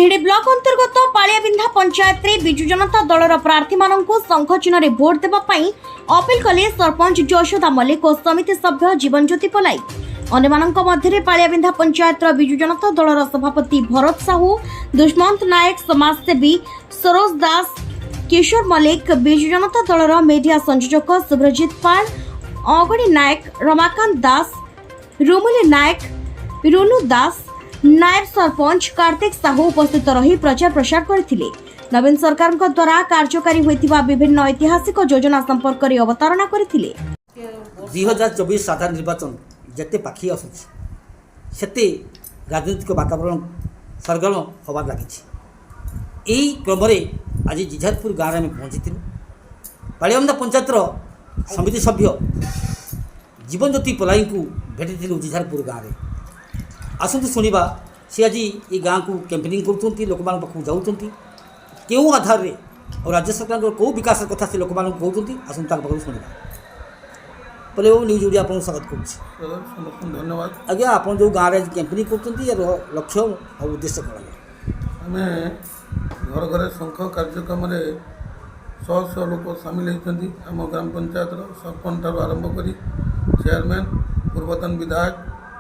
तिहिडी block अंतर्गत पालियाबिंधा पंचायत रे बिजु जनता दलर प्रार्थी माननकु संघ चिन्ह रे भोट देबा पई अपील कले सरपंच यशोदा मल्लिक और समिति सभ्य जीवन ज्योति पलाई। अन्यमानक मध्य पालियाबिंधा पंचायत बिजु जनता दलर सभापति भरत साहू, दुष्मंत नायक, समाजसेवी सरोज दास, किशोर मल्लिक, बिजु जनता दलर मीडिया संयोजक सुब्रजित पाल, अगणी नायक, रमाकांत दास, रुमुली नायक, रुनु दास, नायब सरपंच कार्तिक साहू उपस्थित रही प्रचार प्रसार करथिले। नवीन सरकार द्वारा कार्यकारी होइतिबा विभिन्न ऐतिहासिक योजना संपर्क में अवतारणा करथिले। 2024 साधारण निर्वाचन जते पाखी आसुछि सेते राजनीतिक वातावरण सरगर्म होबार लगी। यही क्रम आज जिझारपुर गाँव में पहुँची पालियाबिंधा पंचायतर समिति सभ्य जीवन ज्योति पलाई को भेटी जिझारपुर गाँव में। आसतु शुणा सी आज ये गाँव को कैंपेनिंग कर लोक पाक जाऊँ क्यों आधार रे और राज्य सरकार कौ विकास कथा से लोक कहते आसतु पाक शुणा। पहले वो न्यूज ओडिया आपको स्वागत करुँच। धन्यवाद आज्ञा आप जो गाँव में कैंपेनिंग कर लक्ष्य और उद्देश्य कौन? आम घर घर शंख कार्यक्रम शह शह लोक सामिल होती आम ग्राम पंचायत सरपंच ठार आरंभ कर चेयरमैन, पूर्वतन विधायक,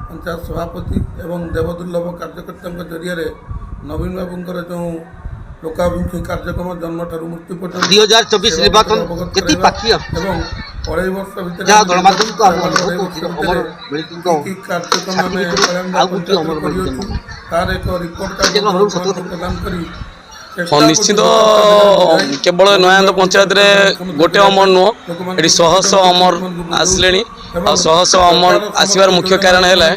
पंचायत सभापति एवं देवदुर्लभ कार्यकर्ता जरिए नवीन बाबूंकर जो लोकाभिमुखी कार्यक्रम जन्म ठार मृत्यु पर्यंत 2024 निर्वाचन केति पाखी एवं 2.5 वर्ष भितर कार्यक्रम तार एक रिपोर्ट कार्ड प्रदान करी निश्चित केवल नयाद पंचायत रे गोटे अमर नुह ये शह शह अमर आसले और शह शह अमर आसबार मुख्य कारण है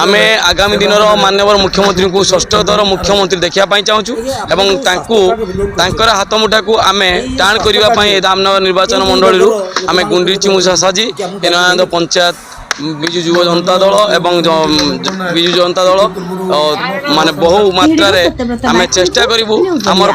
आम आगामी दिन माननीय मुख्यमंत्री को षष्ठ थर मुख्यमंत्री देखापी चाहूँ एवं हाथ मुठा को आम टाण करने धामनगर निर्वाचन मंडल आम गुंडीची मूषा साजी नयाद पंचायत बिजु युव जनता दल एवं बिजु जनता दल माने बहु मात्रा रे आम चेष्टा करूँ आमर